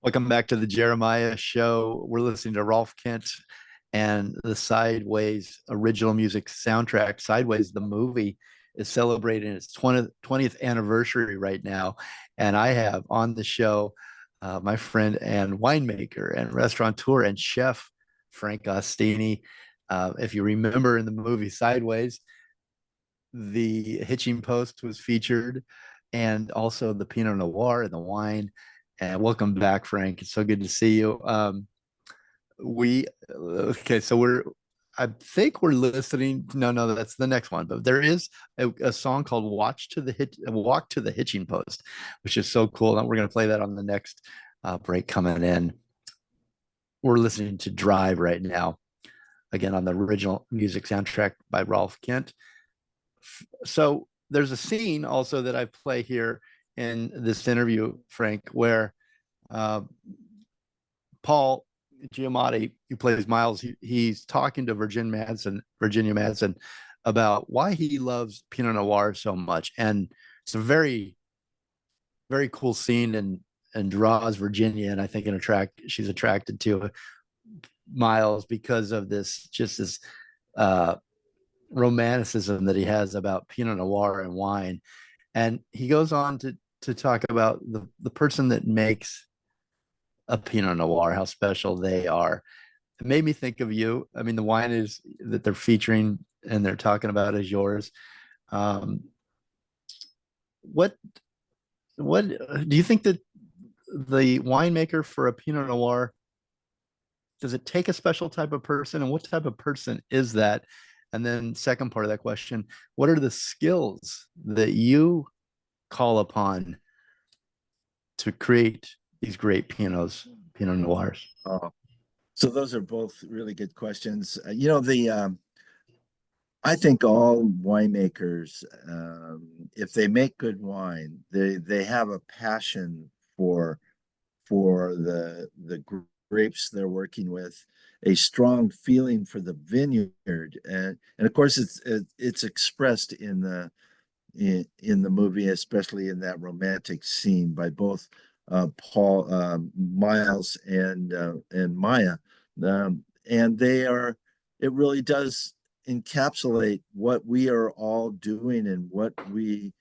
Welcome back to the Jeremiah Show. We're listening to Rolf Kent and the Sideways original music soundtrack. Sideways, the movie, is celebrating its 20th anniversary right now. And I have on the show my friend and winemaker and restaurateur and chef, Frank Ostini. If you remember in the movie Sideways, the Hitching Post was featured and also the Pinot Noir and the wine. And welcome back, Frank. It's so good to see you. We okay, so I think we're listening. No, that's the next one. But there is a song called Walk to the Hitching Post," which is so cool. And we're going to play that on the next break coming in. We're listening to Drive right now, again on the original music soundtrack by Rolf Kent. So there's a scene also that I play here in this interview, Frank, where uh, Paul Giamatti, who plays Miles, he's talking to Virginia Madsen, about why he loves Pinot Noir so much, and it's a very, very cool scene, and draws Virginia, and I think she's attracted to Miles because of this uh, romanticism that he has about Pinot Noir and wine, and he goes on to talk about the person that makes a Pinot Noir, how special they are. It made me think of you. I mean, the wine is that they're featuring and they're talking about is yours. Um, what what do you think that the winemaker for a Pinot Noir, does it take a special type of person, and what type of person is that? And then second part of that question, what are the skills that you call upon to create these great Pinot Noirs? Oh, so those are both really good questions. I think all winemakers, if they make good wine, they have a passion for the grapes they're working with, a strong feeling for the vineyard, and of course it's expressed in the movie, especially in that romantic scene by both Paul Miles and Maya, and they are. It really does encapsulate what we are all doing and what we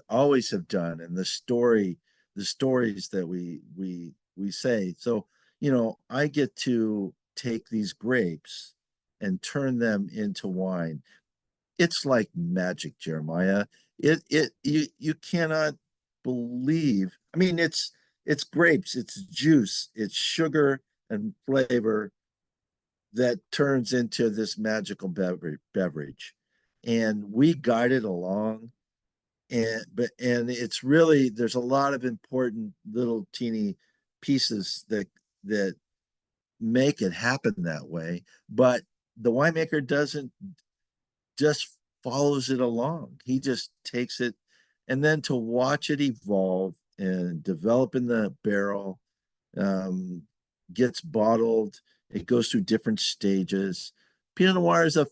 always have done, and the stories that we say. So I get to take these grapes and turn them into wine. It's like magic, Jeremiah. You cannot believe. I mean, it's grapes, it's juice, it's sugar and flavor that turns into this magical beverage. And we guide it along. And it's really, there's a lot of important little teeny pieces that make it happen that way. But the winemaker doesn't just follows it along. He just takes it, and then to watch it evolve and develop in the barrel, um, gets bottled. It goes through different stages. Pinot Noir is a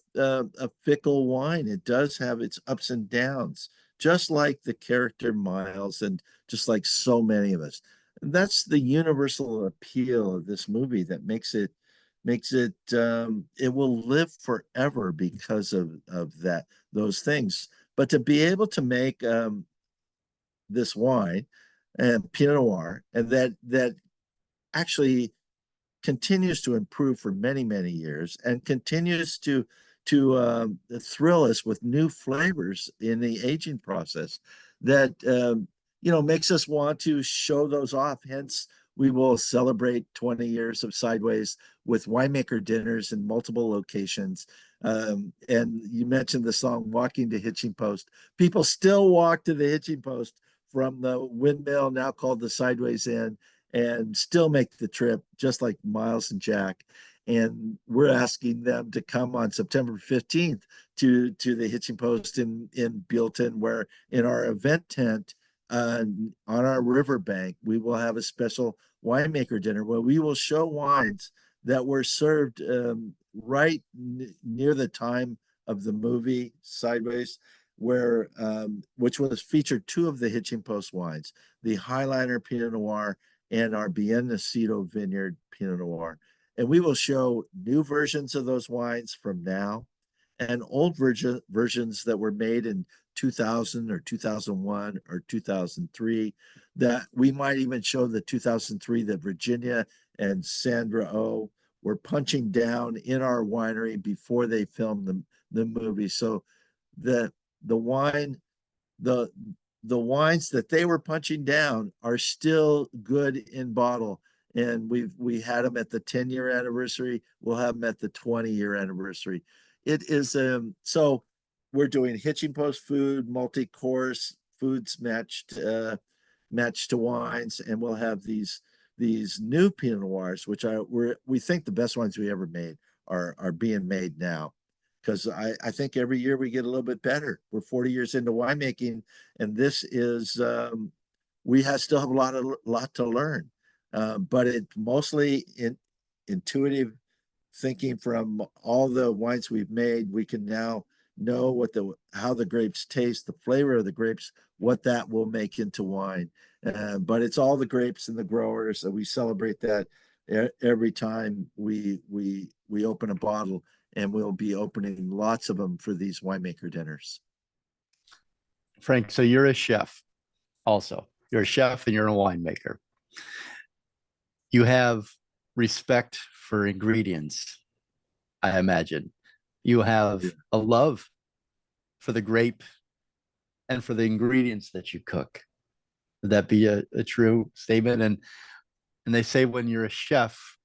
fickle wine. It does have its ups and downs, just like the character Miles, and just like so many of us. And that's the universal appeal of this movie that makes it it will live forever because of that those things. But to be able to make this wine and Pinot Noir, and that actually continues to improve for many years and continues to thrill us with new flavors in the aging process, that makes us want to show those off. Hence, we will celebrate 20 years of Sideways with winemaker dinners in multiple locations. And you mentioned the song "Walking to Hitching Post." People still walk to the Hitching Post from the windmill, now called the Sideways Inn, and still make the trip, just like Miles and Jack. And we're asking them to come on September 15th to the Hitching Post in Buellton, where in our event tent on our riverbank, we will have a special winemaker dinner where we will show wines that were served right near the time of the movie Sideways, where which was featured two of the Hitching Post wines, the Highliner Pinot Noir and our Bien Nacido Vineyard Pinot Noir. And we will show new versions of those wines from now and old versions that were made in 2000 or 2001 or 2003, that we might even show the 2003 that Virginia and Sandra O were punching down in our winery before they filmed the movie. So the the wine, the the wines that they were punching down are still good in bottle. And we had them at the 10-year anniversary. We'll have them at the 20-year anniversary. It is so we're doing Hitching Post food, multi-course foods matched to wines, and we'll have these new Pinot Noirs, which we think the best wines we ever made are being made now. Because I think every year we get a little bit better. We're 40 years into winemaking, and this is still have a lot to learn, but it mostly intuitive thinking from all the wines we've made. We can now know how the grapes taste, the flavor of the grapes, what that will make into wine. But it's all the grapes and the growers, so we celebrate that every time we open a bottle, and we'll be opening lots of them for these winemaker dinners. Frank, so you're a chef also. You're a chef and you're a winemaker. You have respect for ingredients, I imagine. You have a love for the grape and for the ingredients that you cook. Would that be a true statement? And they say when you're a chef,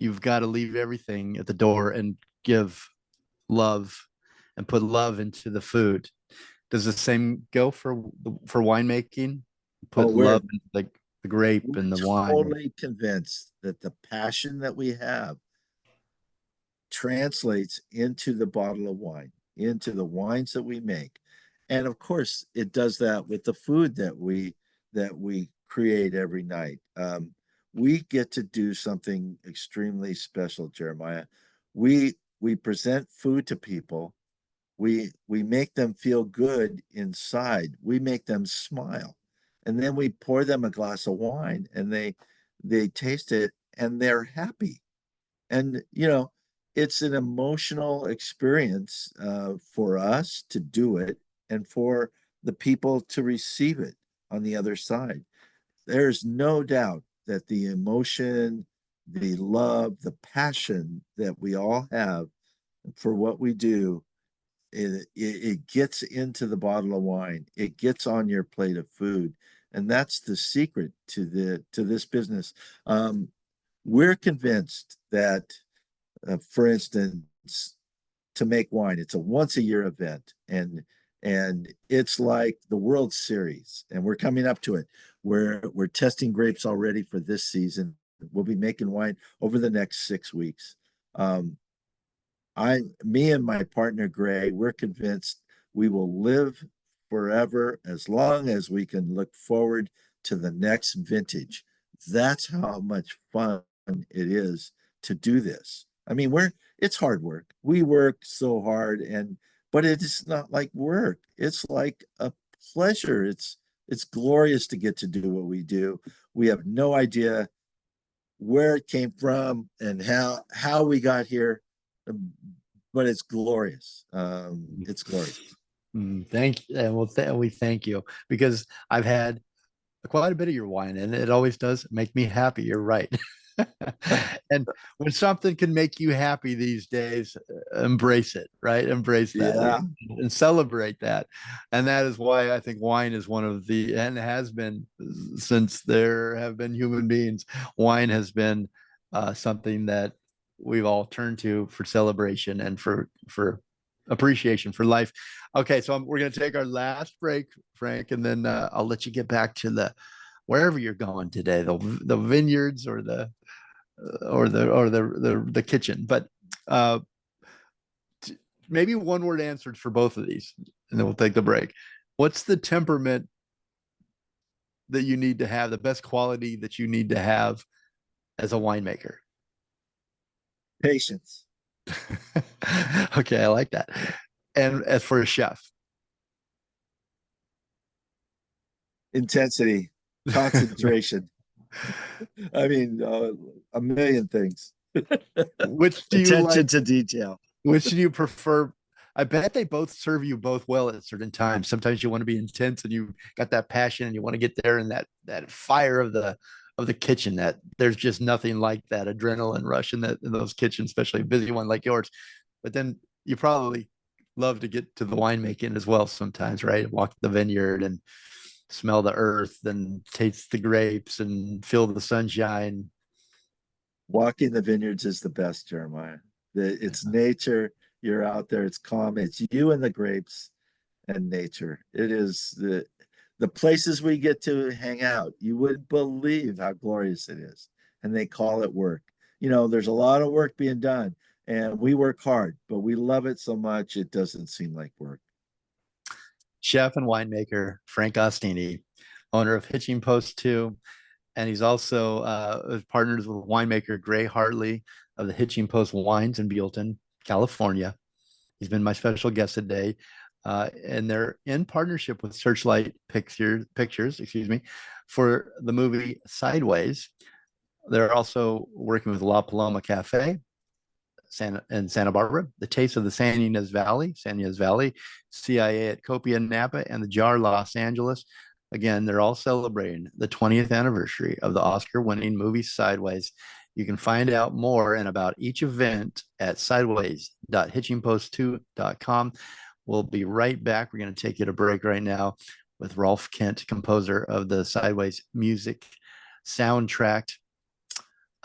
you've got to leave everything at the door and give love and put love into the food. Does the same go for winemaking? Put love in the grape and the wine. Totally convinced that the passion that we have translates into the bottle of wine, into the wines that we make. And of course, it does that with the food that we create every night. We get to do something extremely special, Jeremiah. We present food to people. We make them feel good inside. We make them smile. And then we pour them a glass of wine, and they taste it and they're happy. And it's an emotional experience for us to do it and for the people to receive it on the other side. There's no doubt that the emotion, the love, the passion that we all have for what we do, it gets into the bottle of wine. It gets on your plate of food. And that's the secret to this business. We're convinced that, for instance, to make wine, it's a once-a-year event, and it's like the World Series, and we're coming up to it. We're testing grapes already for this season. We'll be making wine over the next 6 weeks. Me and my partner Gray, we're convinced we will live forever as long as we can look forward to the next vintage. That's how much fun it is to do this. I mean, it's hard work. We work so hard, but it is not like work. It's like a pleasure. It's glorious to get to do what we do. We have no idea where it came from and how we got here, but it's glorious. It's glorious. Thank you. And we thank you, because I've had quite a bit of your wine, and it always does make me happy. You're right. And when something can make you happy these days, embrace it, right? Embrace that, and celebrate that. And that is why I think wine is one of and has been since there have been human beings, wine has been something that we've all turned to for celebration and for appreciation for life. Okay, so we're going to take our last break, Frank, and then I'll let you get back to wherever you're going today, the vineyards or the kitchen. But maybe one word answered for both of these, and then we'll take the break. What's the temperament that you need to have, the best quality that you need to have as a winemaker? Patience. Okay, I like that. And as for a chef? Intensity. concentration. I mean, a million things. Which do you Attention like? to detail. Which do you prefer? I bet they both serve you both well at certain times. Sometimes you want to be intense and you got that passion and you want to get there in that fire of the kitchen. That there's just nothing like that adrenaline rush in those kitchens, especially a busy one like yours. But then you probably love to get to the winemaking as well sometimes, right? Walk the vineyard and smell the earth and taste the grapes and feel the sunshine. Walking the vineyards is the best, Jeremiah. It's nature. You're out there. It's calm. It's you and the grapes and nature. It is the places we get to hang out. You wouldn't believe how glorious it is. And they call it work. You know, there's a lot of work being done, and we work hard, but we love it so much it doesn't seem like work. Chef and winemaker Frank Ostini, owner of Hitching Post 2, and he's also partners with winemaker Gray Hartley of the Hitching Post Wines in Buellton, California. He's been my special guest today, and they're in partnership with Searchlight Pictures, excuse me, for the movie Sideways. They're also working with La Paloma Cafe Santa Barbara, the Taste of the San Ynez Valley, CIA at Copia, Napa, and the Jar, Los Angeles. Again, they're all celebrating the 20th anniversary of the Oscar-winning movie Sideways. You can find out more and about each event at sideways.hitchingpost2.com. We'll be right back. We're going to take you to break right now with Rolf Kent, composer of the Sideways music soundtrack.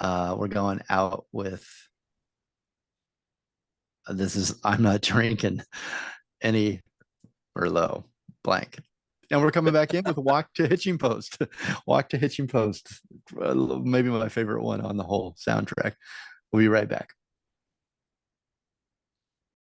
We're going out with I'm not drinking any Merlot blank. And we're coming back in with Walk to Hitching Post. Walk to Hitching Post, maybe my favorite one on the whole soundtrack. We'll be right back.